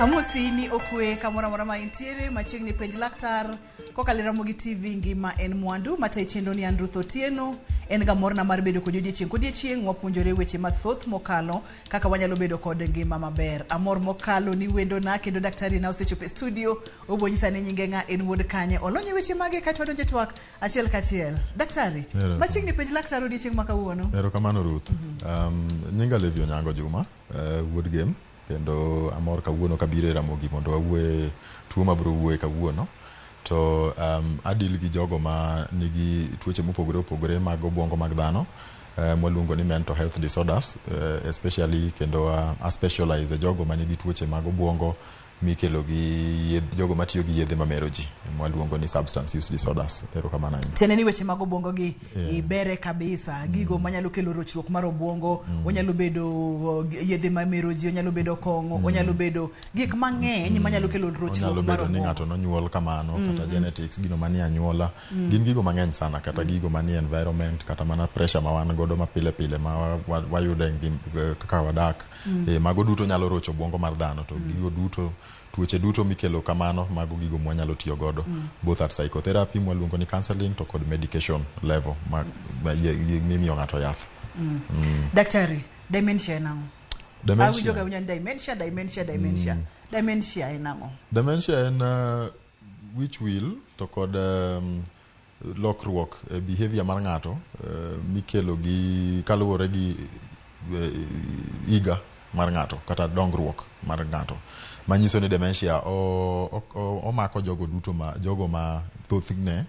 Amosi ni okwe kamora mora ma intiere machiegni penj laktar kokalo Ramogi TV ngima en mwandu mata chendo ni Andrew Thotieno en ga morna mar bedo kod odiechieng wapuonjore weche mathoth mokalo kaka wanyalo bedo kod ngima maber. Amor mokalo ni wendo na kendo daktari na osechope studio obonyisa ne nyinge nga en wuod kanye olonye weche mage kata donje twak achiel kachiel. Daktari machiegni penj laktar odiechieng makawuono. Erokamano Ruth. Nyinga Levio Nyango Juma wuod game kendo amor kawuono kabire Ramogi mondo awuoye tuo mabro wuoye kawuono to adil gi jogo ma nigi tuoche mopogore opogore mag obwongo mag dhano mwaluongo ni mental health disorders especially kendo a specialize jogo ma nigi tuoche mag obwongo mikelo gi jogo matiyo gi yedhe mamero ji mwaluongo ni substance use disorders. Erokamano. Teneni weche mag obwongo gi ibere kabisa gigo manyalo kelo rochruok mar obwongo onyalo bedo yedhe mamero ji onyalo bedo kongo onyalo bedo gik mang'eny manyalo kelo rochruok mar obwongo. Ni ng'ato nonyuol kamano kata genetics gino manie anyuola gin gigo mang'eny sana kata gigo manie environment kata mana pressure ma wan godo mapile pile ma wayude kaka wadak mago duto nyalo rocho obwongo mar dhano to gigo duto tuoche duto mikelo kamano mago gigo mwanyalo tiyo godo both at psychotherapy mwaluongo ni counseling to kod medication level mimiyo ng'ato yath. Daktari, dementia nango. Dementia. Awijoga unyan dementia. Dementia enango. Dementia en which will to kod lokruok behavior mar ng'ato mikelo gi kaluwore gi iga mar ng'ato kata dongruok mar ng'ato manyiso ni dementia omako jogo duto jogo ma thothne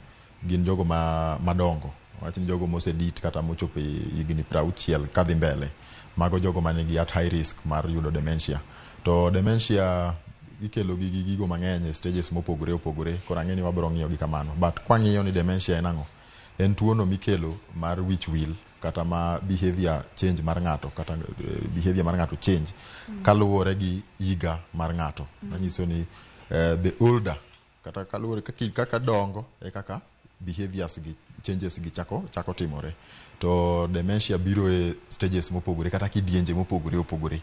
gin jogo madongo wachni jogo mosedit kata mochopo higni 60 kadhi mbele mago jogo manigi at high risk mar yudo dementia. To dementia ikelo gi gigo mang'eny stages mopogore opogore korang'e ni wabro ng'iyo gi kamano but kwang'iyo ni dementia en ang'o en tuono mikelo mar which will kata ma behavior change mar ng'ato kata behavior mar ng'ato change kaluwore gi iga mar ng'ato manyiso ni the older kata kaluwore kaka dongo kaka behaviors gi changes gi chako timore to dementia biro e stages mopogore kata kidienje mopogore opogore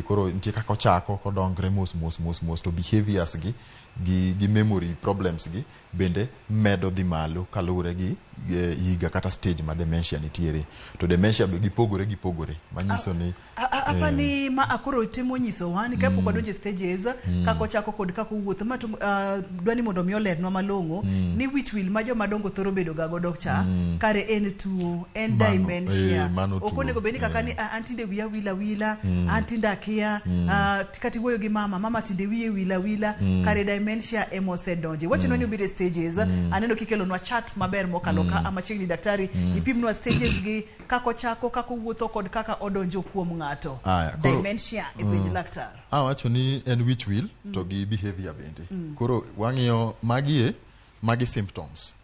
koro nitie kaka ochako kodongre mos to behaviors gi memory problems gi bende medo dhi malo kaluwore gi higa kata stage ma dementia nitiere to dementia be gipogore manyiso ni apani ma akoro temo nyiso wani kapo kwadonje stages kako chako kod kako wuotho ma dwani mondo mi olernwa malong'o ni which will ma joma dongo thoro bedo ga godo cha kare en tuo en dementia okonego beni kaka ni antinde wiya wila antinde akia kati wuoyo gi mama tinde wiye wila kare dementia emosedonje wachino ni obire stages aneno kikelo nwa chat maber mokalo ka amachiegni daktari ipimnwa stages gi kako chako kako wuotho kod kaka odonjo kuom ng'ato dementia e penj laktar. Wacho ni en which will to gi behavior bende koro wang'iyo magi symptoms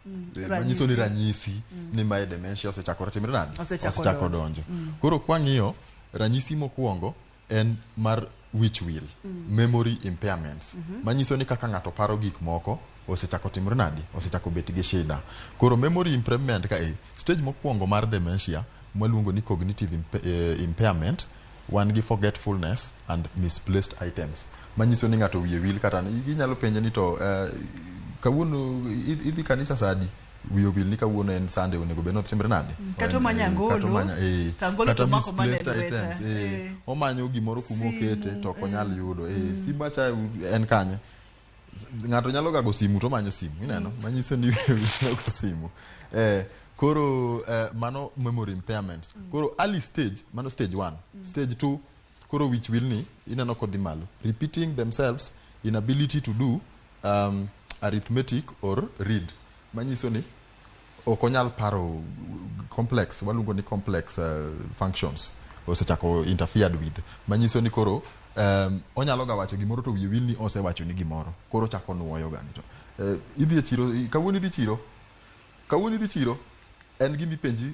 manyiso ni ranyisi ni mae dementia osechakore timre nadi osechako donjo koro kwang'iyo ranyisi mokwongo en mar which will memory impairments manyiso ni kaka ng'ato paro gik moko osechako timre nadi osechako bet gi shida koro memory impairment ka stage mokwongo mar dementia mwaluongo ni cognitive impairment wan gi forgetfulness and misplaced items manyiso ni ng'ato wiye wil kata inyalo penje ni to kawuono idhi kanisa sadi wiyo wil ni kawuono en Sunday onego beno timre nade kata manyangolo kata misplaced items omanyo gimoro kumo kete to konyal yudo sibacha en kanye ng'ato nyalo gago simu to manyo simu ineno manyiso ni gago simu koro mano memory impairments koro early stage mano stage 1 stage 2 koro which will ni ineno kodhi malo repeating themselves inability to do arithmetic or read manyiso ni okonyal paro complex waluongo ni complex functions osechako interfered with manyiso ni koro onyalo ga wacho gimoro to wiye wil ni osewacho ni gimoro koro chako nuoyo gani to idhi e chiro kawuono idhi chiro en gimi penji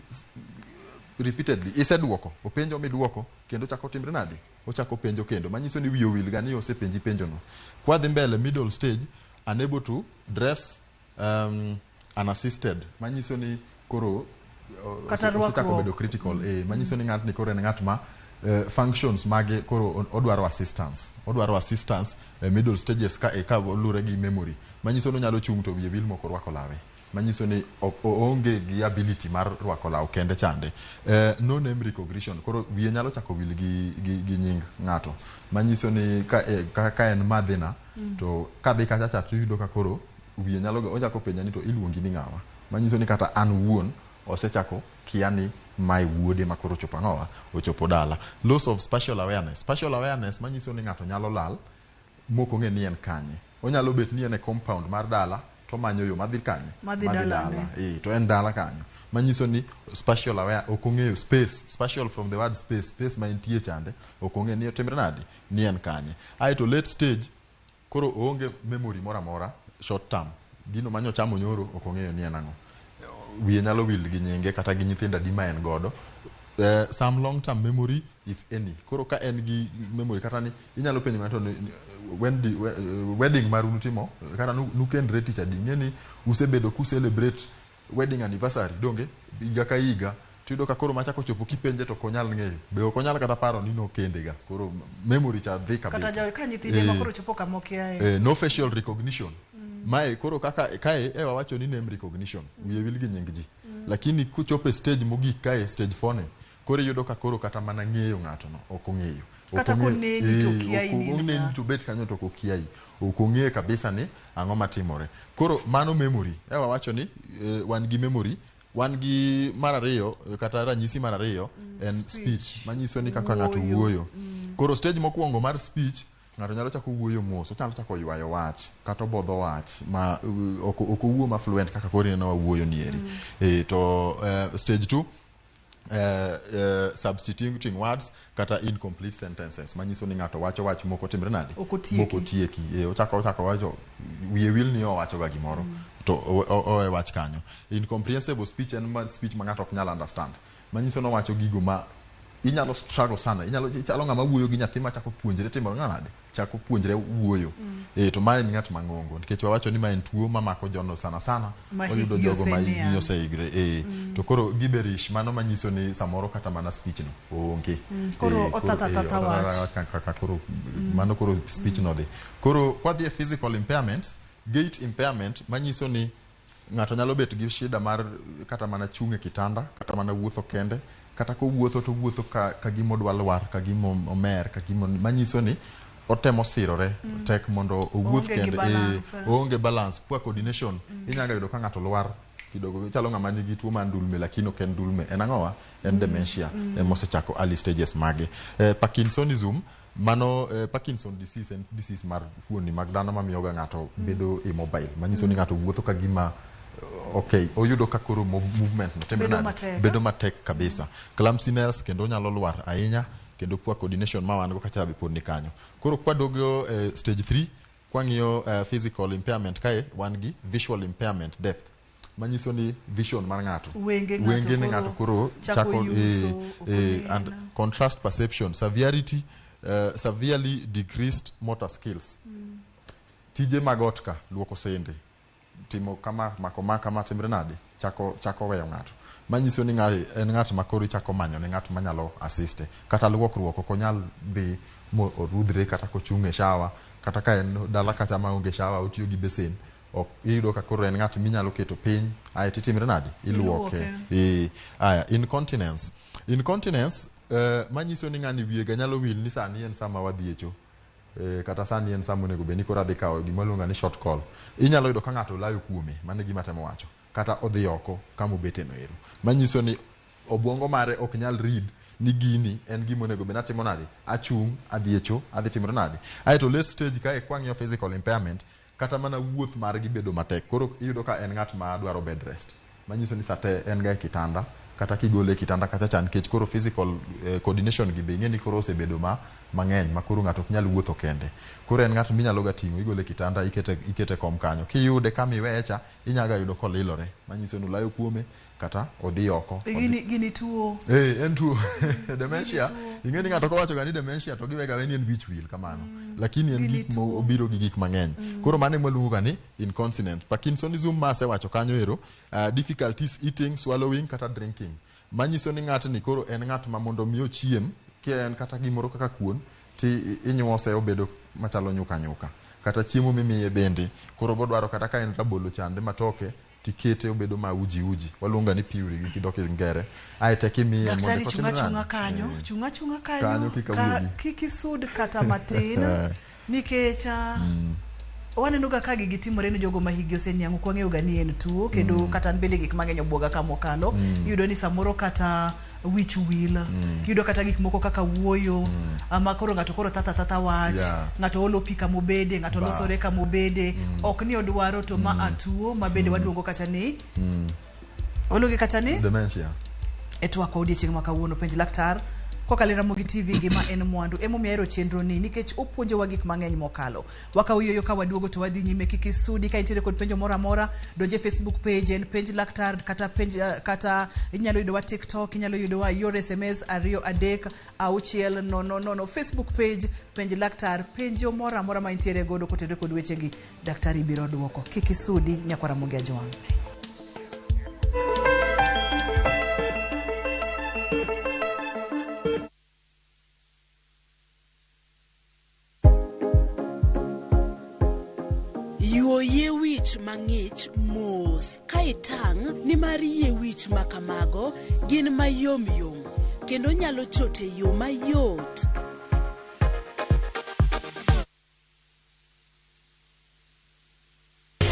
repeatedly iseduoko openjo miduoko kendo chako timre nadi ochako penjo kendo manyiso ni wiyo wil gani osepenji penjo no kwadhi mbele middle stage unable to dress unassisted manyiso ni koro osechako bedo critical manyiso ni ng'at ni koro en ng'at ma functions mage koro odwaro assistance middle stages ka lure gi memory manyiso no nyalo chung to wiye wil moko rwako lawe manyiso ni onge gi ability mar rwako law kende chande no name recognition koro wiye nyalo chako wil gi nying ng'ato manyiso ni ka en madhina to kadhi kacha to yudo ka koro wiye nyalo ochako penja ni to iluongi ni ng'awa manyiso ni kata an wuon osechako kiani mai wuode makoro chopo ng'owa ochopo dala. Loss of spatial awareness manyiso ni ng'ato nyalo lal moko ng'e ni en kanye onyalo bet ni en e compound mar dala to manyo yo madhi kanye madhi dala to en dala kanyo manyiso ni spatial aware okong'eyo spatial from the word space ma entie chande okong'e ni otimre nadi ni en kanye. To late stage koro onge memory mora short term gino manyo chamo nyoro okong'eyo ni en ang'o wiye nyalo wil gi nyinge kata gi nyithinda di ma en godo. Some long term memory if any koro ka en gi memory kata ni inyalo penjo ng'ato wedding maru nutimo kata nukendre tich adi ng'eni usebedo ku celebrate wedding anniversary donge higa ka higa tiyudo ka koro machako chopo kipenje to konyal ng'eyo be okonyal kata paro ni nokende ga koro memory cha dhi kabisa kata ka nyithinde makoro chopo kamokia no facial recognition mae koro kaka kae wawacho ni name recognition wiye wil gi nying ji lakini kuchope stage mogik kae stage 4 koro yudo ka koro kata mana ng'eyo ng'ato no ok ong'eyo kata koneni to kiai ni oneni to bet kanyo to kokiai okong'e kabisa ni ang'o matimore koro mano memory wawacho ni wan gi memory wan gi mar ariyo kata ranyisi mar ariyo en speech manyiso ni kaka ng'ato wuoyo koro stage mokwongo mar speech ng'ato nyalo chako wuoyo mos onyalo chako ywayo wach kata bodho wach ma ok owuo ma fluent kaka koro ineno wuoyo ni eri to stage 2 substituting words kata incomplete sentences manyiso ni ng'ato wacho wach moko timre nadi moko tieki ochako wacho wiye wil ni owacho ga gimoro to owe wach kanyo. Incomprehensible speech en speech ma ng'ato ok nyal understand manyiso no wacho gigo ma inyalo struggle sana ichalo ng'ama wuoyo gi nyathi ma chako puonjre timo ng'anade chako puonjre wuoyo to mae ni ng'at mang'ongo nikech wawacho ni ma en tuo mamako jono sana oyudo jogo ma higi oseigre to koro giberish mano manyiso ni samoro kata mana speech no onge koro otatata wach kaka koro mano koro speech no dhi koro kwadhi physical impairments gait impairment manyiso ni ng'ato nyalo bet gi shida mar kata mana chunge kitanda kata mana wuotho kende kata ko wuotho to wuotho ka gimo dwa lwar ka gimo omer ka gimo manyiso ni otemo sirore tek mondo owuoth kende onge balance poor coordination inyaga yudo ka ng'ato lwar kidogo chalo ng'ama nigi tuo mar ndulme lakini ok en ndulme en ang'owa en dementia mosechako early stages mage. Parkinsonism mano Parkinson disease en disease mar fuoni mag dhano mamiyoga ng'ato bedo immobile manyiso ni ng'ato wuotho ka gima oyudo ka koro movement no tembe bedo matek kabisa. Clumsiness kendo nyalo lwar ahinya kendo poor coordination ma wan go kacha be pod ni kanyo koro kwadogo stage 3 kwang'iyo physical impairment kae wan gi visual impairment depth manyiso ni vision mar ng'ato wenge ni ng'ato koro chako and contrast perception severely decreased motor skills tije magotka luoko sende timo kama makoma timre nade chako weyo ng'ato manyiso ni en ng'at makoro chako manyo ni ng'at manyalo assiste kata luokruok ok onyal dhi orudhre kata kochunge shawa kata ka en dala kata maonge shawa otiyo gi besen ok iyudo ka koro en ng'at minyalo keto piny aye titimre nade iluoke incontinence manyiso ni ng'ani wiega nyalo wil ni sani en sama wadhiecho kata sani en sama onego beni koro adhi kawo gima luonga ni short call inyalo yudo ka ng'ato layo kuome mano gima temo wacho kata odhi oko kama obete no ero manyiso ni obwongo mare ok nyal read ni gini en gima onego beni atimo nade achung' adhiecho adhi timre nade to late stage ka kwang'iyo physical impairment kata mana wuoth margi bedo matek koro iyudo ka en ng'at ma dwaro bed rest manyiso ni sate en ga kitanda kata kigole kitanda kata chan kech koro physical coordination gi be ng'eni koro osebedo mang'eny ma koro ng'ato ok nyal wuotho kende koro en ng'at minyalo ga ting'o igole kitanda ikete kom kanyo kiyude kama iwecha inyaga yudo kolilore manyiso ni layo kuome kata odhi oko gini tuo en tuo dementia ing'eni ng'ato kowacho ga ni dementia to giwega weni en wich wil kamano lakini en gik obiro gi gik mang'eny koro mane mwaluongo ni incontinence. Parkinsonism ma asewacho kanyo ero difficulties eating swallowing kata drinking manyiso ni ng'at ni koro en ng'at ma mondo mi ochiem kien kata gimoro kaka kuon ti inyuose obedo machalo nyuka kata chiemo mimiye bende koro bodwaro kata ka en rabolo chande matoke tikete obedo ma uji waluonga ni puree gi kidok ngere aite kimiye daktari chunga kanyo kikisud kata matin nikecha waneno ga gigi timore ne jogo ma higi oseniango kwa ng'eyo ga ni en tuo kendo kata bende gik mang'eny obwoga ka mokalo yudo ni samoro kata wich will yudo kata gik moko kaka wuoyo ama koro ngato koro tata wach ngato olo pika mobede ngato losore ka mobede ok ni odwaro to ma atuo ma bende waduongo kata ni ologe kata ni dementia etwa ko odiechieng' ma kawuono penj laktar kokale Ramogi TV gima en mwandu emomiero chenro ni nikech opuonjo wa gik mang'eny mokalo wakauyoyo ka waduogo to wadhi nyime kikisudi ka intiere kod penjo mora donje Facebook page en penj laktar kata inyalo yudo wa TikTok inyalo yudo wa your SMS 236 Facebook page penj laktar penjo mora ma intiere godo kotenore kod wechegi daktari biro duoko kikisudi nyakwa Ramogi ajwang'. Yie wich mang'ich mos ka itang' ni mari yie wich makamago gin mayom kendo nyalo chote yo mayot.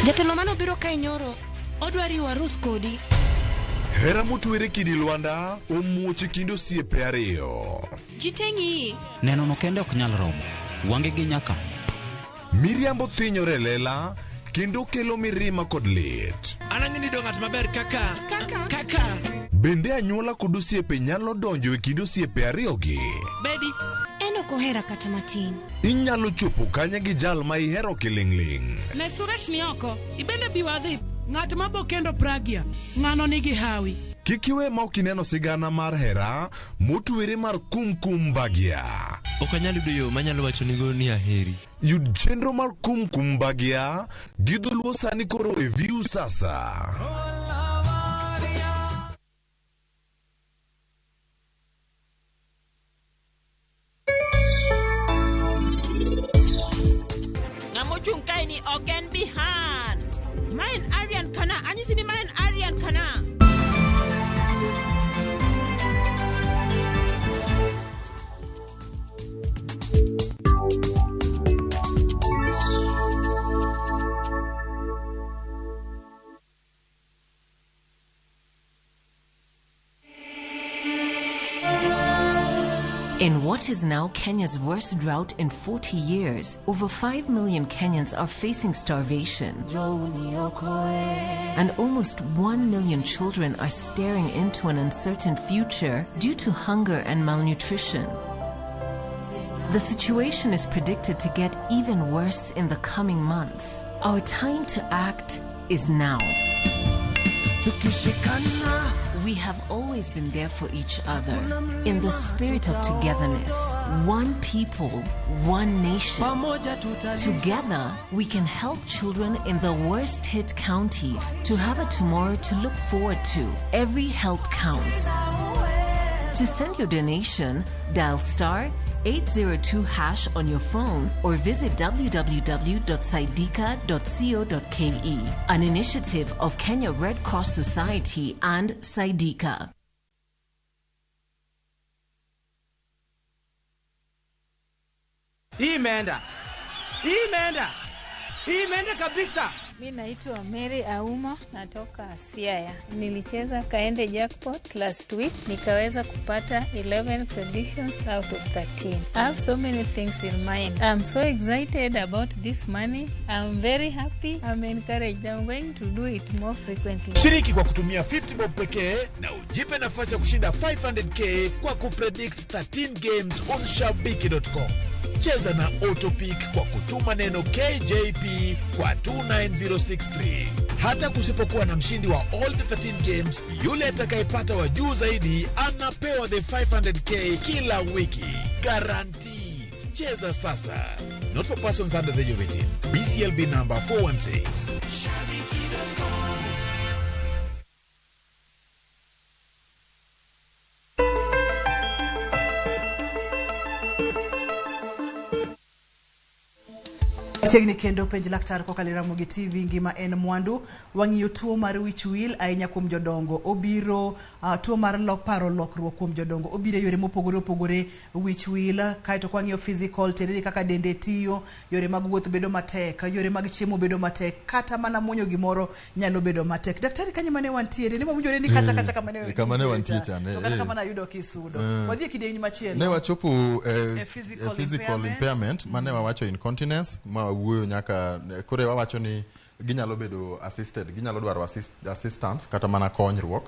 Jatelo mano biro ka inyoro odwari warus kodi. Hera motwere kidi Lwanda omuoche kindo osiepe ariyo. Jitengi neno no kende ok nyal romo wange gi nyaka Miriambo thinyore lela kendo kelo mirima kod lit. Anang'ini do ng'at maber kaka Bende anyuola kod osiepe nyalo donjo e kind osiepe ariyogi. Bedi en ok ohera kata matin. Inyalo chopo kanya gi jal ma ihero kiling'ling'. Ne Suresh ni oko ibende biwadhi ng'at mabo kendo pragia ng'ano nigi hawi. Kikiwe ma ok ineno sigana mar hera motwere mar kumkum bagia. ok anyal yudo yo manyalo wacho nigo ni aheri. Yud chenro mar kumkum bagia gi dholuo sani koro e View sasa. Ngamochung kai ni ogen bihan. Main Arian kana anyisi ni main Arian kana. In what is now Kenya's worst drought in 40 years, over 5 million Kenyans are facing starvation. And almost 1 million children are staring into an uncertain future due to hunger and malnutrition. The situation is predicted to get even worse in the coming months. Our time to act is now. We have always been there for each other in the spirit of togetherness. One people, one nation. Together, we can help children in the worst hit counties to have a tomorrow to look forward to. Every help counts. To send your donation, dial *802# on your phone or visit www.saidika.co.ke, an initiative of Kenya Red Cross Society and Saidika. Imeenda kabisa. Mimi naitwa Mary Auma, natoka Siaya. Nilicheza Kaende Jackpot last week, nikaweza kupata 11 predictions out of 13. I have so many things in mind. I'm so excited about this money. I'm very happy. I'm encouraged. I'm going to do it more frequently. Shiriki kwa kutumia 50 bob pekee na ujipe nafasi ya kushinda 500k kwa kupredict 13 games on shabiki.com. Cheza na Autopic kwa kutuma neno KJP kwa 29063. Hata kusipokuwa na mshindi wa all the 13 games, yule atakayepata wa juu zaidi anapewa the 500k kila wiki. Guaranteed. Cheza sasa. Not for persons under the age of 18. BCLB number 416. Wachiegni kendo penj laktar kokalo Ramogi TV ngima en mwandu. Wang'iyo tuo mar wich wil ahinya kuom jodongo. Obiro tuo mar paro lokruok kuom jodongo. Obiro yore mopogore opogore wich wil. Kaito kwang'iyo physical teredi kaka dende tiyo, yore mag wuoth bedo matek, yore mag chiemo bedo matek, kata mana muonyo gimoro nyalo bedo matek. Daktari kanyo mane wantiere ni mawinjore ni kacha kamane wantie chane. Kata mana yudo kisudo. Wadhi kidenyo machielo. Ne wachopo physical impairment mane wawacho incontinence ma wuoyo nyaka kore wawacho ni ginyalo bedo assisted, ginyalo dwaro assistant kata mana konyruok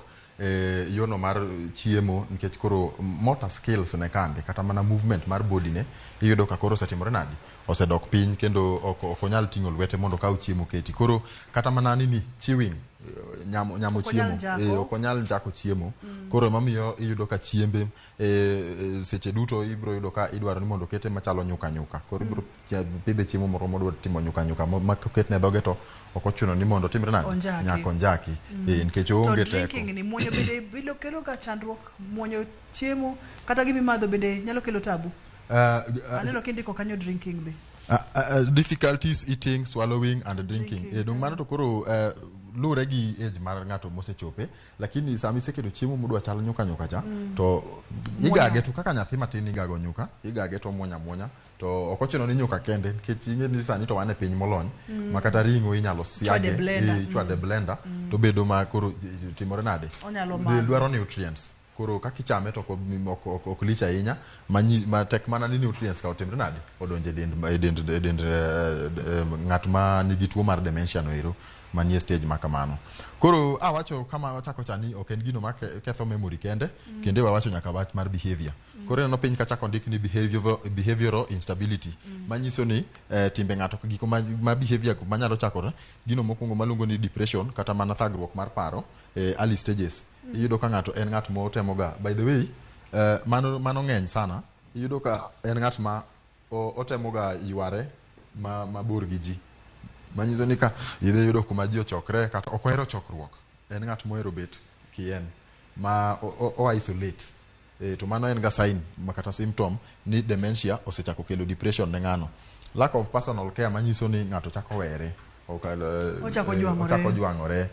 yono mar chiemo nikech koro motor skills ne kande kata mana movement mar body ne iyudo ka koro setimore nadi osedok piny kendo okonyal ting'o lwete mondo kaw chiemo keti. Koro kata mana nini chewing nyamo chiemo okonyal njako chiemo. Koro mamiyo iyudo ka chiembe seche duto ibro yudo ka idwaro ni mondo kete machalo nyuka. Koro ibro pidhe chiemo moro modwa timo nyuka ma ketne dhoge to okochuno ni mondo timre nadi nyako njaki nikech onge teko. Drinking ni muonyo bende bilo kelo ka chandruok, muonyo chiemo kata gimi madho bende nyalo kelo tabu. Aneno kindiko kanyo drinking be. Difficulties eating, swallowing and drinking. Dong mano to koro lure gi age mar ngato mosechope, lakini sami seketo chiemo mudwa chal nyuka cha to igage to kaka nyathi matin igago nyuka, igage to muonya to okochuno ni nyuka kende nikech inge ni sani to wane piny molony makata ringo inyalo siage chwade blender to bedo ma koro timore nade dwaro nutrients. Koro kaka ichame to ok lich ahinya ma tek mana ni nutrients ka otimre nade odonje dend ng'at ma nigi tuo mar dementia no ero manie stage ma kamano. Koro awacho kama wachako chani ok en gino ma ketho memory kende kende wawacho nyaka wach mar behavior. Koro no piny kachako ndik ni behavioral instability manyiso ni timbe ng'ato giko ma behavior manyalo chakore gino mokwongo maluongo ni depression kata mana thagruok mar paro early stages. Iyudo ka ng'ato en ng'at mo temoga, by the way mano ng'eny sana. Iyudo ka en ng'at ma otemoga yware mabor gi ji, manyiso ni ka idhe yudo kuma ji ochokre kata okohero chokruok, en ng'at mohero bet kien ma o isolate to mano en ga sign makata symptom ni dementia osechako kelo depression ne ng'ano. Lack of personal care manyiso ni ng'ato chako were ochako juang'ore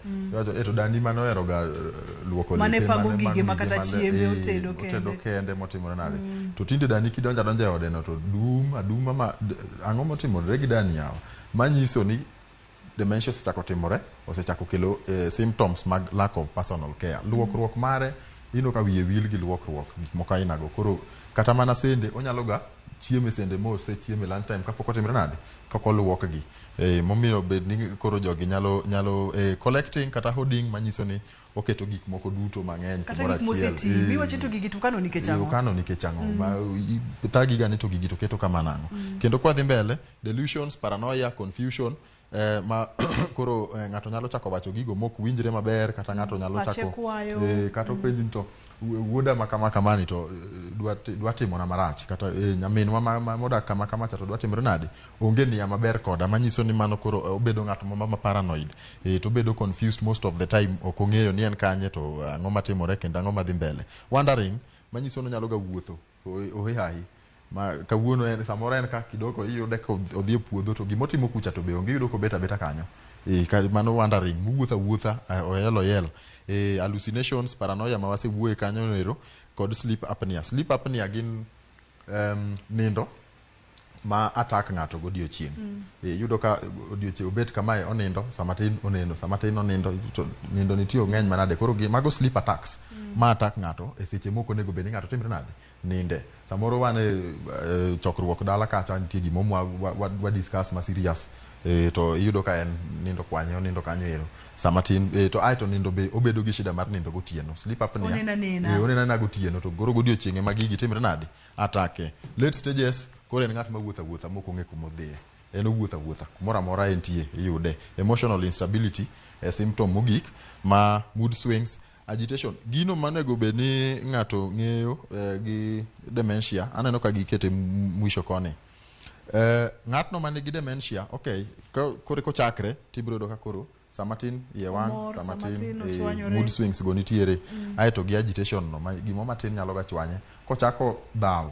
to dani mano ero ga luoko mane pango gige makata chiembe otedo kende motimore nade to tinde dani kidonja e ode no to aduma ma ang'o motimore gi dani yawa, manyiso ni dementia osechako timore, osechako kelo symptoms mag lack of personal care. Luokruok mare ino ka wiye wil gi luokruok gik moko ainago. Koro kata mana sende onyalo ga chieme sende mose chieme lunch time kapok otimre nade kako luok gi momiyo bed ni koro jogi nyalo collecting kata hoarding manyiso ni oketo gik moko duto mang'eny kumora achiel. Miwacho to gigi to kano nikech ang'o thagi ga ni to gigi to keto kama nang'o. Kendo kwa dhi mbele delusions, paranoia, confusion ma koro ng'ato nyalo chako wacho gigo mok winjre maber kata ng'ato nyalo chako kata penji to wuoda makamani to dwa timo na marach kata nyaminwa modak kama to dwa timre nade onge ni maber koda, manyiso ni mano koro obedo ng'ato ma paranoid to bedo confused most of the time, ok ong'eyo ni en kanye to ang'o matimore kendo ang'o madhi mbele. Wandering manyiso ni nyalo ga wuotho ohehahi ma kawuono en samoro en ka kidogo iyude ka odhi e puodho to gimotimo kucha to be onge yudo ko beta kanyo mano wandering wuotha oyelo hallucinations, paranoia ma wasewuoye kanyo nero kod sleep apnea gin nindo ma attack ng'ato godiochieng'. Yudo ka odiochieng' obet kamae onindo samatin oneno samatin onindo to nindo nitio ng'eny manade. Koro mago sleep attacks ma attack ng'ato e seche moko nego bed ni ng'ato timre nade ninde. Samoro wane chokruok dala kacha nitie gimo wa discuss ma serious to iyudo ka en nindo kwanye onindo kanyo ero samatin to aito nindo be obedo gi shida mar nindo gotieno, sleep apnea onena gotieno to goro godiochieng' ma gigi timre nade atake. Late stages koro en ng'at ma wuotha moko ng'e kumodhie, en wuotha kumora mora entie iyude. Emotional instability symptom mogik ma mood swings, agitation gino manego bed ni ng'ato ng'eyo gi dementia aneno ka gikete mwisho koni. Ng'atno manigi dementia okay ko chakre tibro do ka koro samatin ye wang samatin mood swings go nitiere aito gi agitation no gimo matin nyalo ga chwanye kochako dhaw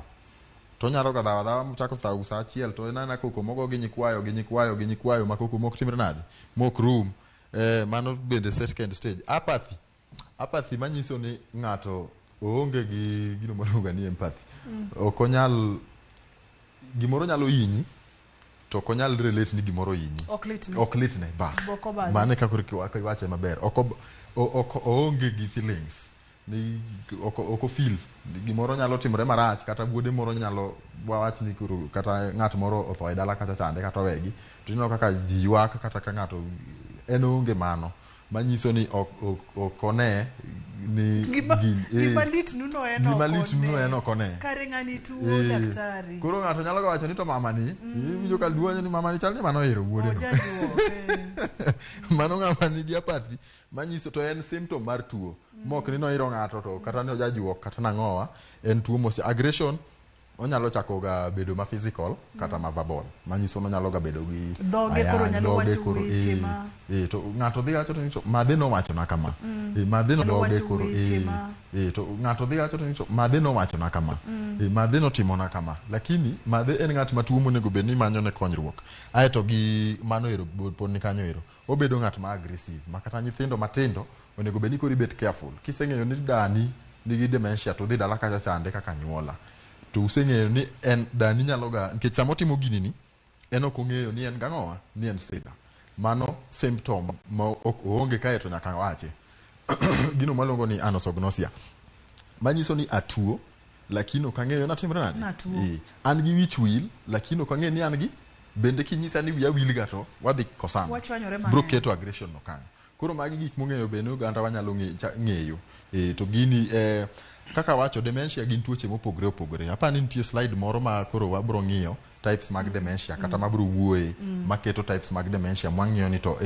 to nyalo ga dawa chako thau sa achiel to nana koko mogo gi nyikwayo ma koko mok timre nade mok room mano bende second stage. Apathy manyiso ni ng'ato oonge gi gino maluongo ni empathy. Ok onyal gimoro nyalo hinyi to ok onyal relate ni gimoro hinyi. Ok litne bas. Mane kako iwache maber. Ok oonge gi feelings. Ni ok feel gimoro nyalo timore marach kata wuode moro nyalo wach ni kata ng'at moro otho e dala kata sande kata wegi to ino kaka ji ywak kata ka ng'ato en onge mano manyiso ni ok one ni gimalit nuno en okone kare ng'ani tuo daktari. Koro ng'ato nyalo wacho ni to mama ni winjo ka duonyo ni mama ni chal ni mano hero wuode mano ng'ama ni gi apathy manyiso to en symptom mar tuo mok ni noiro ng'ato to kata ne ojajuok kata nang'owa en tuo mos aggression onyalo chako ga bedo ma physical kata ma verbal manyiso onyalo ga bedo gi doge koro nyalo wacho weche ma to ng'ato dhi wacho to madhe no wacho na kama madhe no doge koro to ng'ato dhi wacho to madhe no wacho na kama madhe no timo na kama lakini madhe en ng'at ma tuo monego bed ni manyo ne konyruok aeto gi mano ero pon ni kanyo ero obedo ng'at ma aggressive makata nyithindo matindo onego bed ni kori bet careful kiseng'eyo ni dani nigi dementia to dhi dala kacha chande kaka nyuola to useng'eyo ni en dani nyalo ga nikech samo timo gini ni en ok ong'eyo ni en gang'owa ni en sida mano symptom ma ok oonge kae to nyaka wache gino maluongo ni anosognosia manyiso ni atuo lakini ok ang'eyo na timre nade an gi wich wil lakini ok ang'eyo ni an gi bende kinyisa ni wiya wil ga to wadhi kosana bro keto aggression no kanyo koro magi gik mong'eyo bende oganda wanyalo ng'eyo to gini kaka wacho dementia gin tuoche mopogore opogore apani nitie slide moro ma koro wabro ng'iyo types mag dementia kata mabro wuoye maketo types mag dementia mwang'iyo ni to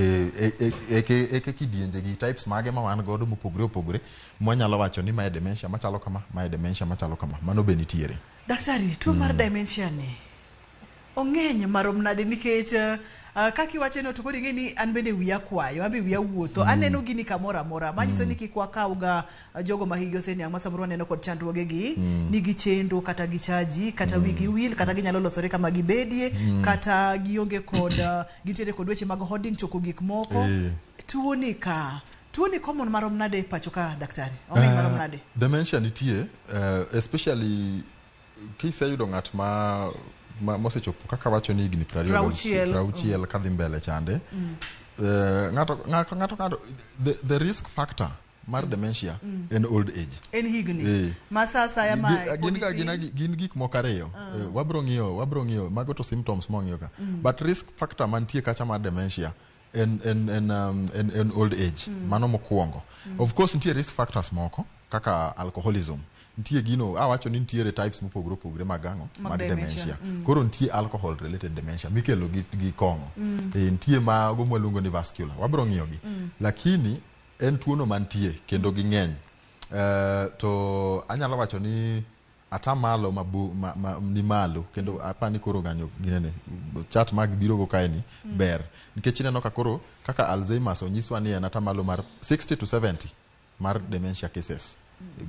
eke kidienje gi types mage ma wan godo mopogore opogore mwanyalo wacho ni mae dementia machalo kama mae dementia machalo kama mano be nitiere. Daktari tuo mar dementia ni ong'eny marom nade nikech kaki wache no to kodi ngeni an bende wiya kwayo ambe wiya wuotho aneno gini kamora amora manyiso ni kik wakaw ga jogo ma higi oseniang ma samoro neno kod chandruoge gi nigi chendo kata gichaji kata wigi wil kata ginyalo losore kama gibedie kata gionge kod gitiere kod weche mag holding choko gik moko tuo ni common marom nade pachoka daktari ong'eny marom nade dementia nitie especially kiseyudo ng'at ma mosechopo kaka wacho ni higni 20 kadhi mbele chande ng'ato the risk factor mar dementia in old age en higni masasa ya ma gin gik moko ariyo wabro ng'iyo mago to symptoms mong'iyo ka but risk factor mantie kacha mar dementia en old age mano mokwongo of course nitie risk factors moko kaka alcoholism nitie gino wacho ni nitiere types mopogore opogore mag dementia koro nitie alcohol related dementia mikelo gi kong'o nitie mago mwaluongo ni vascular wabro ng'iyo gi lakini en tuono mantie kendo gi ng'eny to anyalo wacho ni atamalo ni malo kendo apani koro ganyo ginene chat mag biro go kaeni ber nikech ineno ka koro kaka Alzheimer's onyiswa ni en atamalo mar 60 to 70 mar dementia cases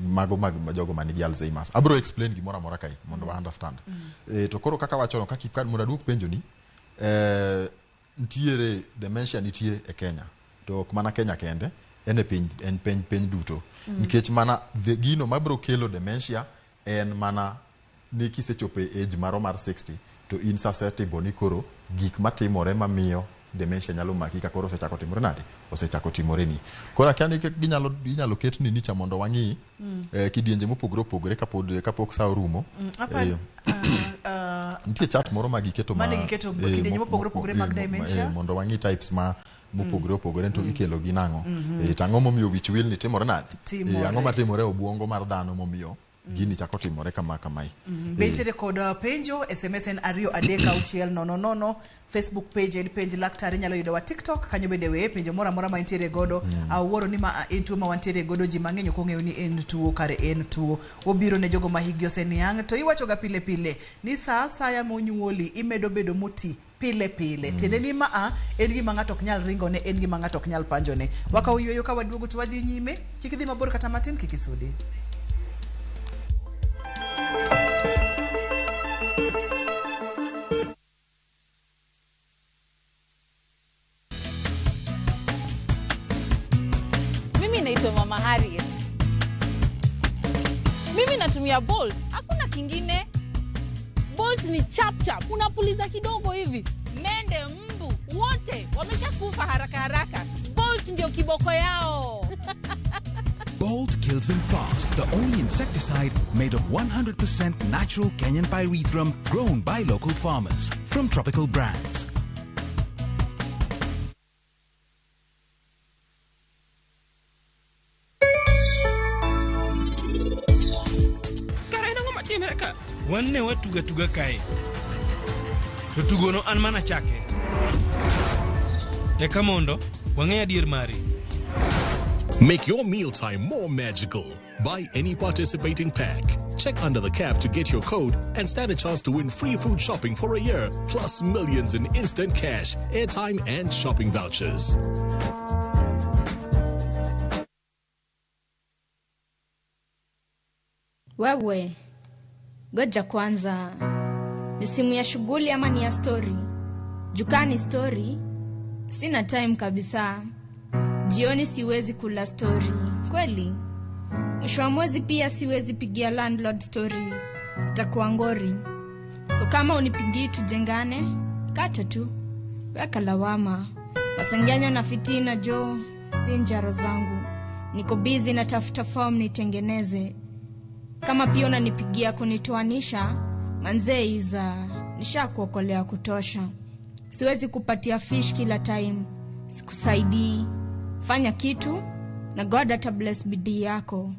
mago jogo manigi Alzheimer's abro explain gimora mora kai mondo wa understand to koro kaka wacho no kaka mondo aduok penjo ni ntiere dementia nitie e Kenya to ok mana Kenya kende en piny duto nikech mana gino mabro kelo dementia en mana ni kisechope age maro mar 60 to in susceptible ni koro gik matimore mamiyo dementia nyalo maki ka koro osechako timore nade osechako timore ni koro akiani ginyalo ketni ni cha mondo wang'i kidienje mopogore opogore kapok sa orumo nitie chat moro ma giketo kidienje mopogore opogore mag dementia mondo wang'i types mopogore opogore to ikelo gi nang'o tang'o momiyo wich wil ni timore nade ang'o matimore obwongo mar dhano momiyo gini chako timore kamai Beitere kod penjo SMS en 23600 Facebook page en page laktari nyalo yudo wa TikTok kanyo bende we penjo mora ma intiere godo awuoro ni ma en tuo ma wantiere godo ji mang'eny ok ong'eyo ni en tuo kare en tuo obiro ne jogo ma higi oseniang to iwacho ga pile ni saa saya monyuoli imedo bedo moti pile tiende ni en gima ng'ato ok nyal ringo ne en gima ng'ato ok nyal panjo ne wakaw yueyo ka waduogo to wadhi nyime kik dhi mabor kata matin kik isudi natumia Bolt. Hakuna kingine. Bolt ni chap. Unapuliza kidogo hivi. Mende, mbu, wote wameshakufa haraka. Bolt ndio kiboko yao. Bolt kills them fast. The only insecticide made of 100% natural Kenyan pyrethrum grown by local farmers from tropical brands. Wanne watuga kae. Tutugono an mana chake. Eka mondo, wang'e adier mari. Make your mealtime more magical. Buy any participating pack. Check under the cap to get your code and stand a chance to win free food shopping for a year, plus millions in instant cash, airtime, and shopping vouchers. Wewe, goja kwanza. Ni simu ya shughuli ama ni ya story? Jukani story? Sina time kabisa. Jioni siwezi kula story. Kweli? Mwisho wa mwezi pia siwezi pigia landlord story. Itakuwa ngori. So kama unipigii tujengane, kata tu. Weka lawama. Masengenyo na fitina jo, si njaro zangu. Niko busy na tafuta form nitengeneze. Kama pia unanipigia kunitoanisha, manzee iza, nishakuokolea kutosha. Siwezi kupatia fish kila time. Sikusaidii. Fanya kitu na God ata bless bidii yako.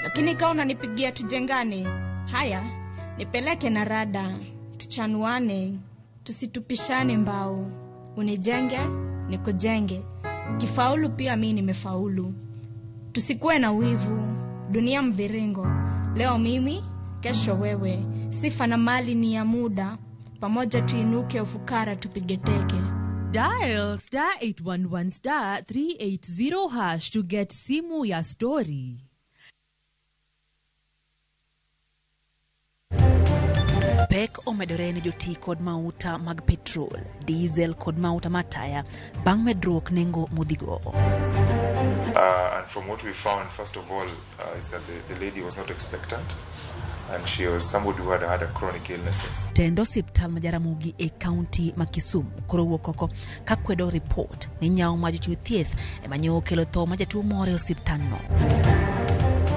Lakini kama unanipigia tujengane, haya, nipeleke na rada, tuchanuane, tusitupishane mbao. Unijenge, nikujenge. Kifaulu pia mimi nimefaulu. Tusikue na wivu, dunia mviringo. Leo mimi, kesho wewe. Sifa na mali ni ya muda. Pamoja tuinuke ufukara tupige teke. Dial *811 380# to get simu ya story. Pek omedore ne joti kod mauta mag petrol, diesel kod mauta mataya bang medruok nengo mudhigo. And from what we found, first of all, is that the lady was not expectant, and she was somebody who had a chronic illnesses. Tendo hospital ma Ramogi e county ma Kisumu koro wokoko kakwedo report ni nyao ma jochiw thieth ema ne okelo tho ma jatuo moro e hospital no.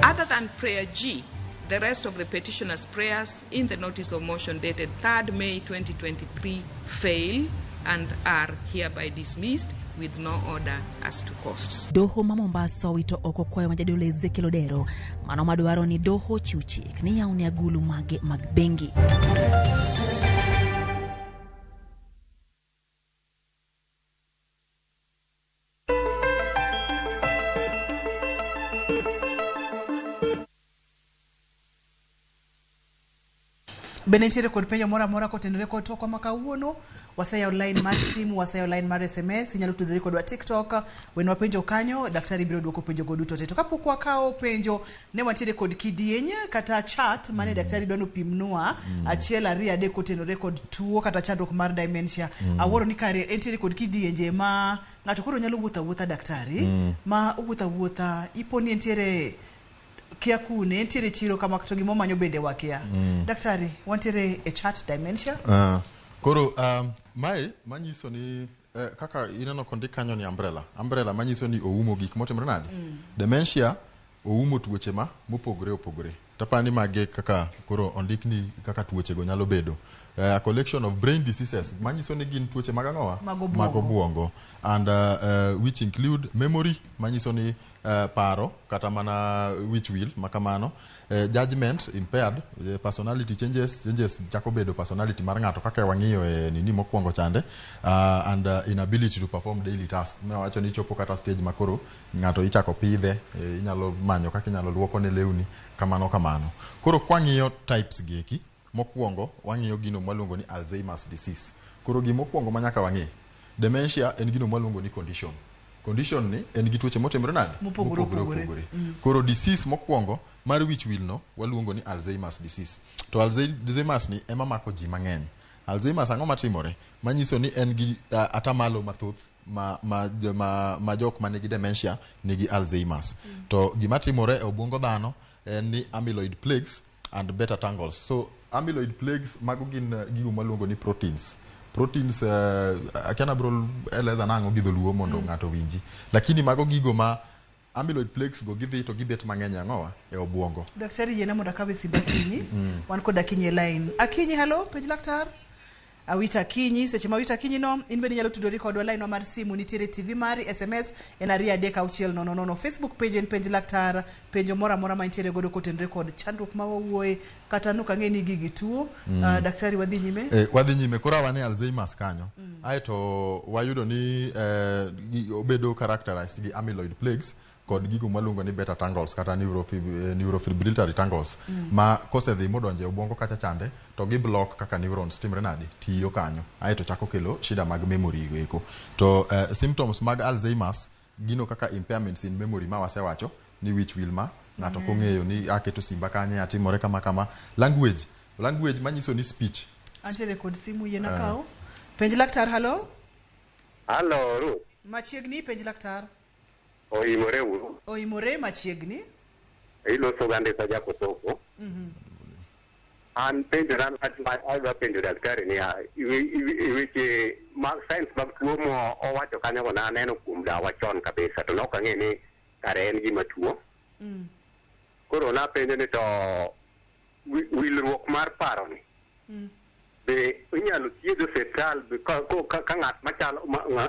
Other than prayer G, the rest of the petitioner's prayers in the notice of motion dated 3rd May 2023 fail and are hereby dismissed with no order as to costs. Doho ma Mombasa wito oko kwayo majadolo Ezekiel Odero mano madwaro ni doho chiw chik ni yaw ne agulu mage mag bengi. Benentiere kod penjo mora kotenore kod to kwa makawuono wasaya online maxim wasaya online mar SMS inyalo tudore kod wa TikTok wenwa penjo kanyo daktari biro duoko penjo goduto te to kapokwa kao penjo ne wantiere kod kidieny kata chat mane daktari dwano pimnua achiel ari ade kotenore kod tuo kata chandruok mar dementia aworo ni kare entiere kod kidienje ma ngato koro nyalo wuotha daktari ma wuotha iponi entiere kia kune entiere chiro kama to gimo manyo bende wakia daktari wantiere a chat dementia koro mai manyiso ni kaka ineno kondik kanyo ni umbrella manyiso ni oumo gik motimre nade dementia oumo tuoche ma mopogore tapani mage kaka koro ondik ni kaka tuoche go nyalo bedo a collection of brain diseases manyiso ni gin tuoche magawa mago buongo and which include memory manyiso ni paro kata mana which will makamano judgment impaired personality changes jako bedo personality mar ngato kaka wang'iyo nini mokwongo chande and inability to perform daily tasks me wacho ni chopo kata stage makoro ngato ichako pidhe inyalo manyo kaka inyalo luoko ne lewni kamano koro kwang'iyo types gieki mokwongo wang'iyo gino mwaluongo ni Alzheimer's disease koro gimo mokwongo manyaka wang'i dementia en gino mwaluongo ni condition ni en gituoche motimre nade mopogore koro disease mokwongo mar which will no waluongo ni Alzheimer's disease to Alzheimer's ni ema mako ji mang'eny Alzheimer's ang'o matimore manyiso ni en gi atamalo mathoth ma jok manigi dementia nigi Alzheimer's. To gima timore e obwongo dhano en ni amyloid plaques and beta tangles. So amyloid plaques mago gin gigo maluongo ni proteins. Proteins akiana bro eleza nango gi dholuo mondo ng'ato winji. Lakini mago gigo ma amyloid plaques go gidhi to gibet mang'eny ang'owa e obwongo. Daktari yena mondo akawe simba Akinyi. Wan kod Akinyi e line. Akinyi, hello, penj laktar. Awita Akinyi, seche ma Awita Akinyi no, in bende nyalo tudori kodwa line mar simu nitiere TV mari, SMS en 2-3-6-000. Facebook page en penj laktar, penjo mora mora ma nitiere godo kotenre kod chandruok ma wawuoye kata nuka ng'eni gigi tuo. Daktari wadhi nyime? Wadhi nyime, kora wane Alzheimer's kanyo. Aeto wayudo ni obedo characterized gi amyloid plaques kod gigo maluongo ni beta tangles kata neurofibrillary tangles ma kosedhi modonje obwongo kacha chande to gi block kaka neurons timre nadi tiyo kanyo aeto chako kelo shida mag memory eko. To symptoms mag Alzheimer's gino kaka impairments in memory ma wasewacho ni which will ma ng'ato kong'eyo ni aketo simba kanye atimore kama language manyiso ni speech antere kod simu yena kao. Penj laktar, hello. Hello Ruth. Machiegni penj laktar. Oimore uru. Oimore machiegni. Iloso gande sa jako toko. An penjo ran adwa penjo daktari ni iweche mag science mag tuo mo owacho kanyo go na aneno kuom dawa chon kabisa to nok ang'e ni kare en gima tuo. Koro na penjo ni to wilruok mar paro ni. Be inyalo thiedho setal ka ng'at machalo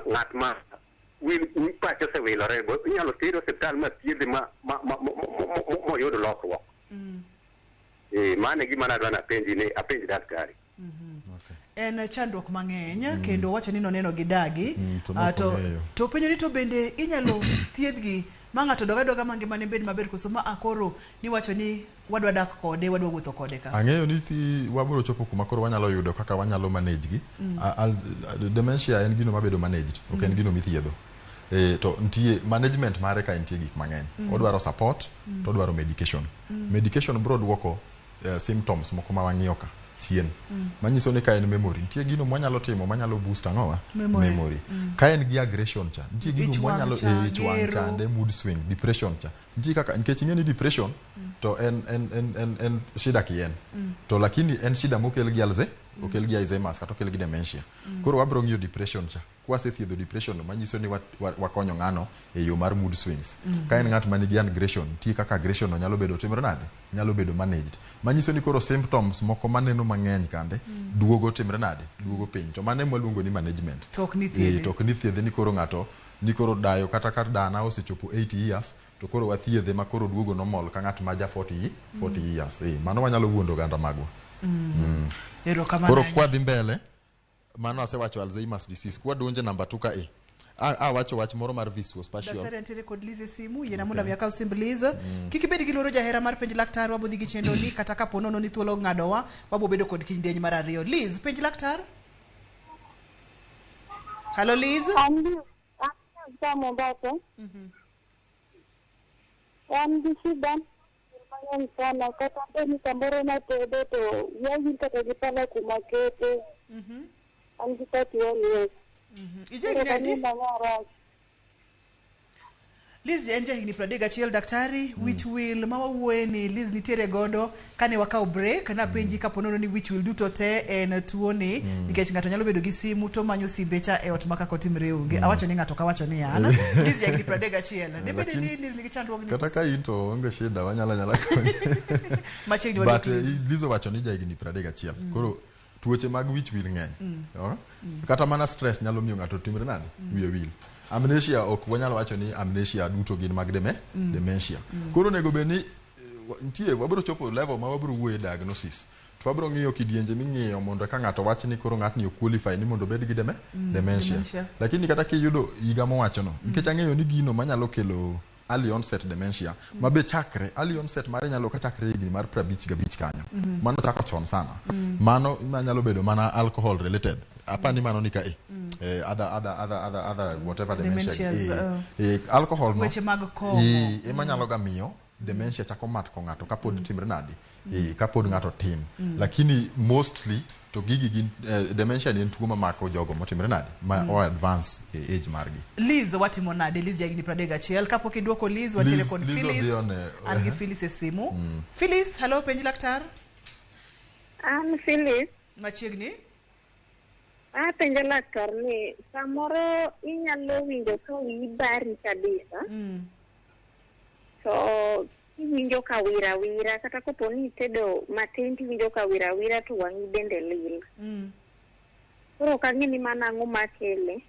ng'at ma will pacho se wilore go inyalo tiro hospital ma thiedhe mo yudo lokruok. Mane gima nadwa na penji daktari. En chandruok mang'eny kendo wacho ni noneno gi dagi to penjo ni to bende inyalo thiedhgi ma ng'ato doga mangimane bed maber koso ma akoro ni wacho ni wadwa dak kode wadwa wuotho kode ka. Ang'eyo ni wabiro chopo kuma koro wanyalo yudo kaka wanyalo manage gi. Dementia en gino mabedo managed, ok en gino mithiedho. To ntie management mare ka ntie gik mang'eny. Odwaro support, to odwaro medication. Medication bro duoko symptoms moko ma wang'iyo ka chien. Manyiso ni ka en memory, ntie gino mwanyalo timo manyalo boost ang'owa memory. Ka en gi aggression cha, ntie gino mwanyalo chwang chande, mood swing, depression cha. Ntie kaka nikech ing'eni depression to en shida kien. To lakini en shida mokel gi okel gi Alzheimer's kata okel gi dementia. Koro wabro ng'iyo depression cha. Kwase thiedho depression manyiso ni wakonyo ng'ano e yo mar mood swings. Ka en ng'at manigi aggression, ntie kaka aggression no nyalo bedo timre nade, nyalo bedo managed. Manyiso ni koro symptoms moko maneno mang'eny kande duogo timre nade, duogo piny. To mane mwaluongo ni management. Tok ni thiedhe ni koro ng'ato ni koro dayo kata kar dana osechopo 80 years to koro wathiedhe ma koro duogo normal ka ng'at ma ja 40 years. Mano wanyalo wuondo ganda magwa. Koro kwa dhi mbele mano asewacho Alzheimer's disease kwa donje namba 2 ka wacho wach moro mar viscospatial. Daktari antere kod Liz simu yena munda vya ka simbliza kikibedi gi loro jahera mar penj laktar wabodhi gi chendo ni kata ka ponono ni thuolo ng'adowa wabo bedo kod kindeny mar ariyo. Liz penj laktar. Hello Liz. Kama bata. Di shida manyan sana kata ni kamboro na todo to yaji kata gipala kumakete. I'm just 31 years. Liz enje higni pradega chiel daktari which will mawa wueni Liz nitiere godo kane wakao break na penji kaponono ni which will duto te en tuoni nikech ng'ato nyalo bedo gi simu to manyo simbecha e ot maka kotimre onge awacho ni ng'ato ka wacho ni yana Liz higni pradega chiel ne bede ni Liz nigi chandruok ni kata ka into onge shida wanyala konyi machiegni but Liz wacho ni ja higni pradega chiel koro tuoche mag wich wil ng'eny. Kata mana stress nyalo miyo ng'ato timre nade wiye wil. Amnesia ok wanyalo wacho ni amnesia duto gin mag dementia. Koro nego be ni ntie wabiro chopo level ma wabiro wuoye diagnosis. To wabiro ng'iyo kidienje ming'iyo mondo ka ng'ato wach ni koro ng'atni qualify ni mondo bed gi dementia. Lakini kata kiyudo higa mowacho no nikech ang'eyo ni gino manyalo kelo early onset dementia mabe chakre early onset mare nyalo ka chakre higni mar 55 kanyo. Mano chako chon sana. Mano nyalo bedo mana alcohol related. Apani mano nika other whatever dementia. Alcohol no. Weche mag kongo. Ema nyalo ga miyo dementia chako mat ko ng'ato kapod timre nadi kapod ng'ato tin lakini mostly to gigi gin dementia ni tuo mamako jogo motimre nadi o advance age margi. Liz watimo nade? Liz jagni 31 kapok iduoko Liz watele kon Phyllis an gi Phyllis e simu. Phyllis, hello, penji laktar. Phyllis machiegni. Penjo laktar ni samoro inyalo winjo ka wiyi bari kabisa. So iwinjo ka wira kata kopo ni itedo matin tiwinjo ka wira to wang'i bende lil. Koro kang'e ni mana ang'o makele.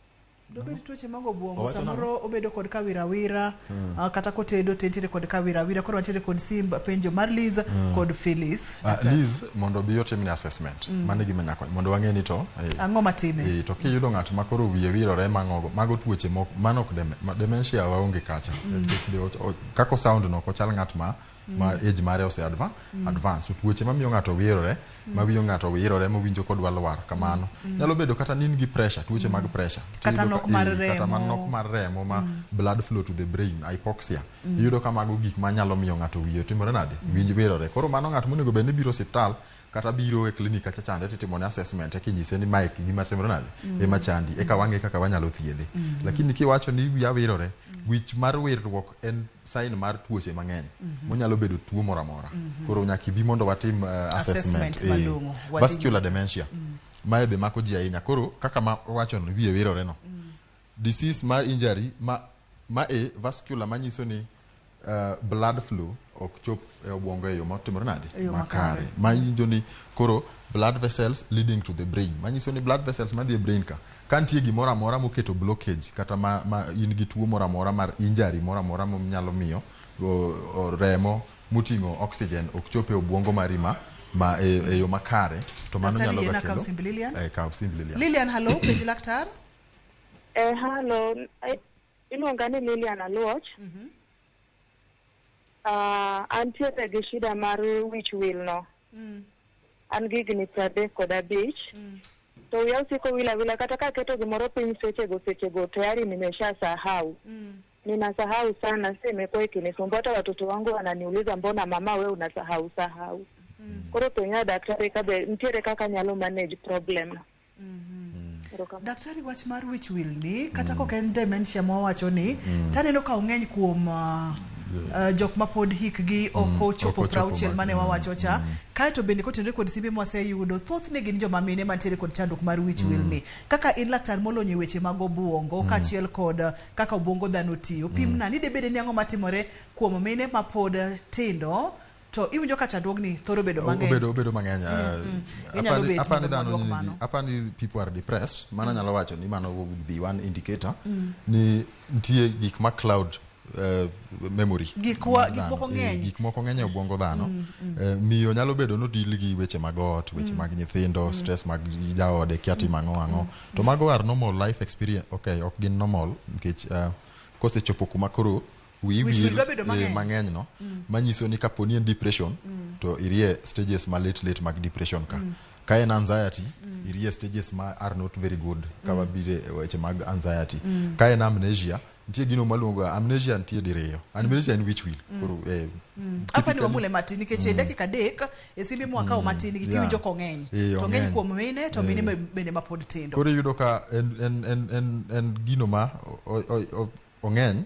Dobed tuoche mag obwongo samoro obedo kod ka wira kata kotedo tentiere kod ka wira koro wantiere kod simba penjo mar Liz kod Phyllis. Liz mondo bi otimni assessment mane gima nyako mondo wang'e ni to ang'o matime to kiyudo ng'at ma koro wiye wirore mago tuoche manok dementia waonge kacha kako sound no ko chal ng'at ma age mare ose advance to tuoche mamiyo ng'ato wirore mawiyo ng'ato wirore mowinjo kodwa lwar kamano nyalo bedo kata nin gi pressure tuoche mag pressure kata nok mar remo ma blood flow to the brain hypoxia iyudo ka mago gik manyalo miyo ng'ato wiye timore nade winj wirore koro mano ng'at monego bed ni biro hospital kata biro e klinik kacha chande titimone assessment kinyise ni Mike gima timore nade ema chandi eka wang'e kaka wanyalo thiedhe lakini kiwacho ni wiya wirore wich mar wirruok en sign mar tuoche mang'eny monyalo bedo tuo moro amora koro nyaka bi mondo watim assessment vascular dementia mae be mako ji ahinya koro kaka ma wacho no wiye wirore no disease mar injury ma vascular manyiso ni blood flow ok chop e obwongo e yo matimore nade makare manyiso ni koro blood vessels leading to the brain manyiso ni blood vessels madhi e brain ka kantie gimoro amora moketo blockage kata ma in gi tuo moro amora mar injury moro amora monyalo miyo remo muting'o oxygen ok chop e obwongo mari ma e yo makare to mano nyalo ga kelo Lilian, hello, penji laktar. Hello, iluonga ni Lilian Aluoch. Antiere gi shida mar wich wil no. An gi higni 35. To wiya usiko wila kata ka keto gimoro piny sechego tayari nimeshasahau. Ninasahau sana, imekuwa ikinisumbua. Hata watoto wangu wananiuliza mbona mama we unasahau. Koro penja daktari kabe ntiere kaka nyalo manage problem. Daktari wach mar wich wil ni kata ko ken dementia mwawacho ni taneno ka ong'eny kuom jok mapod hikgi oko chopo prauchiel mane wawacho cha kaeto bende kotenre kod simbe mwaseyudo thothne gin joma mine mantiere kod chandruok mar wich wil ni kaka in laktar molonyo weche mag obwongo kachiel kod kaka obwongo dhano tiyo pimna ni debede ni ang'o matimore kuom mine mapod tindo to iwinjo ka chandruogni thoro bedo mang'eny obedo mang'eny apani people are depressed mana nyalo wacho ni mano would be one indicator ni nitie gik ma cloud memory gik moko ng'eny e obwongo dhano miyo nyalo bedo no deal gi weche mag ot weche mag nyithindo stress mag jaode kiatimo ang'o to mago are normal life experience ok gin normal nikech kosechopo kuma koro wil mang'eny no manyiso ni kaponi en depression to irie stages ma late mag depression ka en anxiety irie stages ma are not very good ka wabire weche mag anxiety ka en amnesia nitie gino maluongo amnesia nitie diriyo amnesia en wich wil koro apa ni wamule matin nikech dakika dek e simbe mwaka matin gitiwinjo kong'eny to ng'eny kuom mine to mine bende mapod tindo koro yudo ka en gino ma ong'eny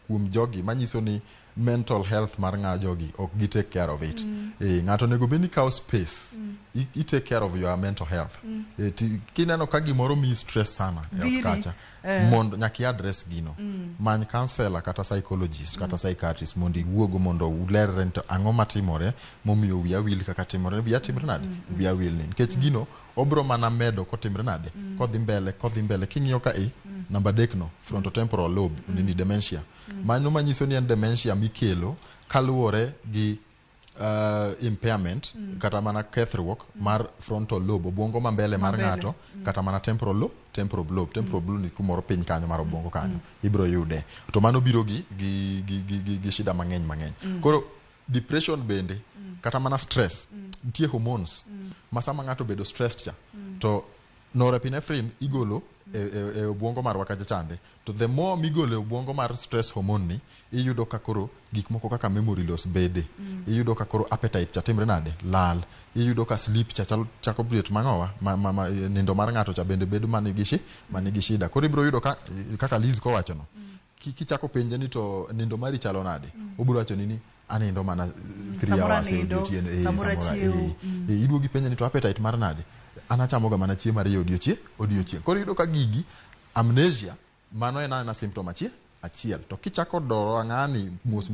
kuom jogi manyiso ni mental health mar ng'a jogi ok gi take care of it ng'ato nego beni kao space i take care of your mental health kineno ka gimoro mi stress sana kacha mondo nyaki address gino many counselor kata psychologist kata psychiatrist mondo iwuogo mondo ulerre ang'o matimore momiyo wiya wil kaka timore wiya timre nade wiya wil ni nikech gino obro mana medo kotimre nade kodhi mbele king'iyo ka namba 3 no frontotemporal lobe ni dementia mano manyiso ni en dementia mikelo kaluwore gi impairment kata mana kethruok mar frontal lobe obwongo ma mbele mar ng'ato kata mana temporal lobe ni kumoro piny kanyo mar obwongo kanyo ibro yude to mano biro gi shida mang'eny koro depression bende kata mana stress nitie hormones ma sama ng'ato bedo stressed cha to norepinephrine igolo e obwongo marwa kacha chande, to the more migole obwongo mar stress hormone ni, iyudo ka koro gik moko kaka memory loss bede, iyudo ka koro appetite cha timre nade lal, iyudo ka sleep cha chako bet mangowa nindo mar ng'ato cha bende bedo manigi shida. Koro ibro yudo kaka Liz kowacho no, kichako penje ni to nindo mari chalo nade, obro wacho ni anindo mana 3 hours odiochieng', iduogi penje ni to appetite mar nade, anachamoga mana chiemo mar odiochieng'. Koro iyudo ka gigi amnesia mano en symptom achiel, to kichako doro ng'ani mos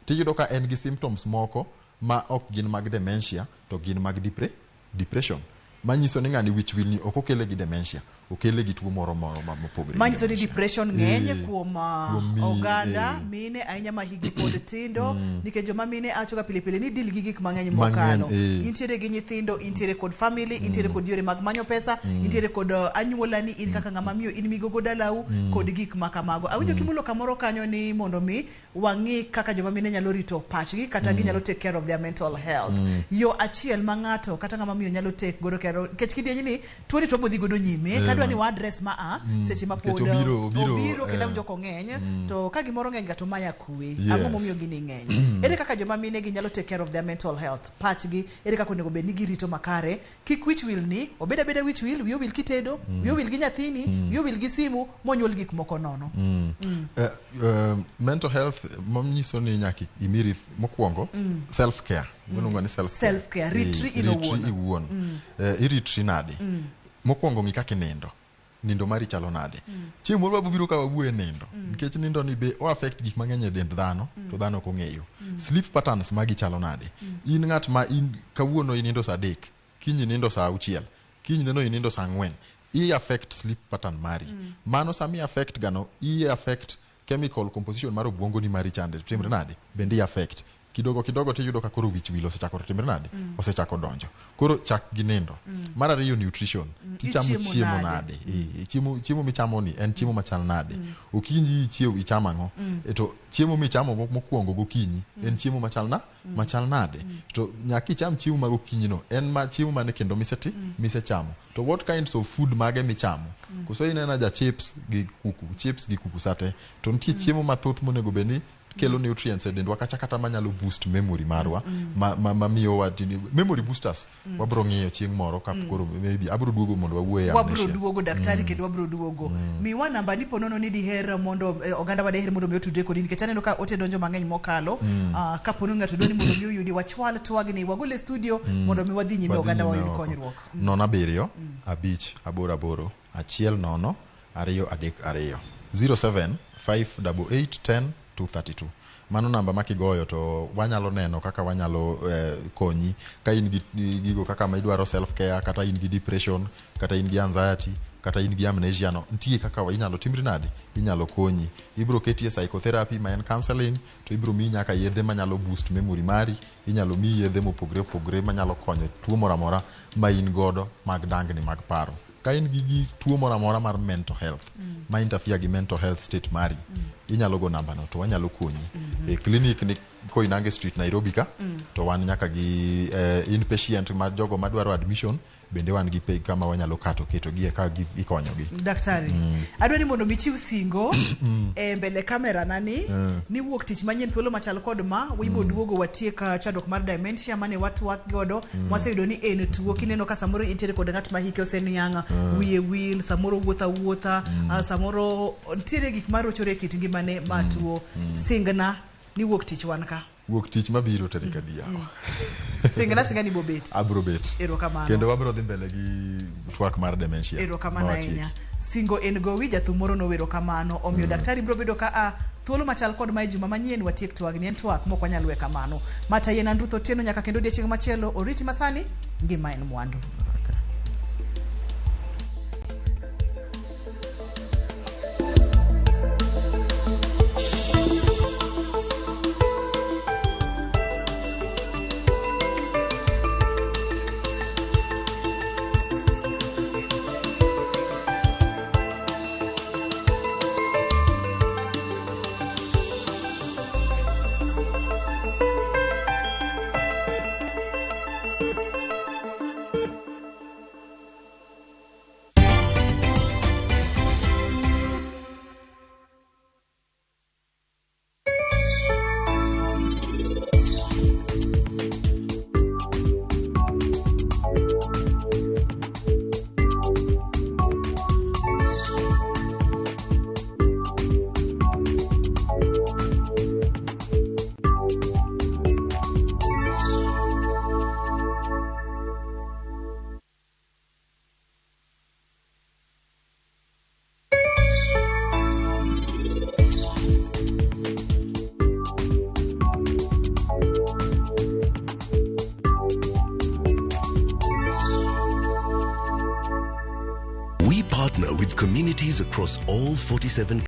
tiyudo ka en gi symptoms moko ma ok gin mag dementia to gin mag depression, manyiso ni ng'ani wich wil ni ok okele gi dementia, okele gi tuo moro mopogore. Manyiso ni depression ng'enye kuom oganda mine ahinya ma higi pod tindo, nikech joma mine achoga pile ni dil gi gik mang'eny mokalo. Intiere gi nyithindo, intiere kod family, intiere kod yore mag manyo pesa, intiere kod anyuola ni in kaka ng'ama miyo in migogo dalau kod gik makamago. Awinjo kimulo kamoro kanyo ni mondo mi wang'i kaka joma mine nyalo rito pachgi kata ginyalo take care of their mental health. Yo achiel ma ng'ato kata ng'ama miyo nyalo take godo care, kech kidienye ni tuo ni to bodhi godo nyime, tadwa ni wa address seche ma pod obiro kenda mjoko ng'eny, to ka gimoro ng'eny gato maya kuwe, ang'o momiyo gini ng'eny. Ere kaka joma mine gi nyalo take care of their mental health, pachgi, ere kaka onego bed ni girito makare, kik wich wil ni, obeda wich wil, wiyo wil kitedo, wiyo wil gi nyathini, wiyo wil gi simu, monyuol gik moko nono. Mental health monyiso ni nyaki imiri mokwongo self care, monungo ni self care, ritri iwuon, iritri nade. Mokwongo ng'i kaka nindo mari chalo nade. Chieng' moro wabiro ka wawuoye nindo, nikech nindo ni be o affect gik mang'eny e dend dhano, to dhano ok ong'eyo. Sleep patterns magi chalo nade. In ng'at ma kawuono inindo saa 3, kiny inindo saa 6, kiny neno inindo saa 4, i affect sleep pattern mari. Mano sami affect gano, i affect chemical composition mar obwongo ni mari chande, timre nade, bende i affect. Kidogo tiyudo ka koro wich wil osechako timre nade, osechako donjo. Koro chak gi nindo. Mar ariyo nutrition, ichamo chiemo nade. Chiemo michamo ni en chiemo machal nade. Okinyi ichamo ang'o. To chiemo michamo mokwongo gokinyi en chiemo machal nade. To nyaka icham chiemo mag okinyi no, en chiemo mane kendo misechamo. To what kinds of food mage michamo? Koso inena ja chips gi kuku sate. To nitie chiemo mathoth monego beni kelo nutrients e dendwa kata manyalo boost memory marwa, mamiyo watini memory boosters. Wabro ng'iyo chieng' moro kapkoro maybe abro duogo mondo wawuoye amnesia. Wabro duogo daktari kendo wabro duogo. Miwa namba ni ponono ni diher mondo oganda wa diher mondo mi otudre kodi, nikech aneno ka ote donjo mang'eny mokalo. Ka ponono ng'ato doni mondo mi uyudi wachwal twagni wagole studio mondo mi wadhi nyime oganda wa yudi konyruok. 07 5 8 1 0 2 3 2 07 588 10 232. Mano namba makigoyo to wanyalo neno kaka wanyalo konyi ka in gi gigo kaka ma idwaro self care, kata in gi depression, kata in gi anxiety, kata in gi amnesia no, ntie kaka inyalo timri nade, inyalo konyi. Ibro ketie psychotherapy ma en counseling, to ibro mi nyaka yedhe manyalo boost memory mari, inyalo mi yedhe mopogre manyalo konyo tuo moro amora ma in godo mag dangni mag paro. Ka in gi tuo moro amora mar mental health ma interfere gi mental health state mari, inyalo go namba no to wanyalo konyi. E clinic ni Koinange Street Nairobi ka, to wan nyaka gi inpatient ma jogo madwaro admission, bende wan gi pay kama wanyalo keto gi ka ikonyogi. Daktari, adwani mondo michiw singo e mbele kamera nani, ni wuok tich manyien thuolo machal kod ma, wibo duogo watiek chadok mar dementia mane watwak godo, mwaseyudo ni en tuo kineno ka samoro intiere kod ng'at ma hike oseniang', wiye wil, samoro wuotha, samoro ntiere gik marochore kit ngimane ma tuo. Singna ni wuok tich wan ka. Wuok tich mabiro tarik adi yawa. Singa ni bobet. Abro bet. Erokamano. Kendo wabro dhi mbele gi twak mar dementia. Erokamano ahinya. Singo en gowi jathumoro no erokamano. Omiyo daktari bro bedo ka thuolo machal kod ma juma manyien watiek twagni en twak mok wanyal we kamano. Mata yen Andrutho Otieno nyaka kendo odiechieng' machielo oriti masani ngima en mwandu. partner with communities across all 47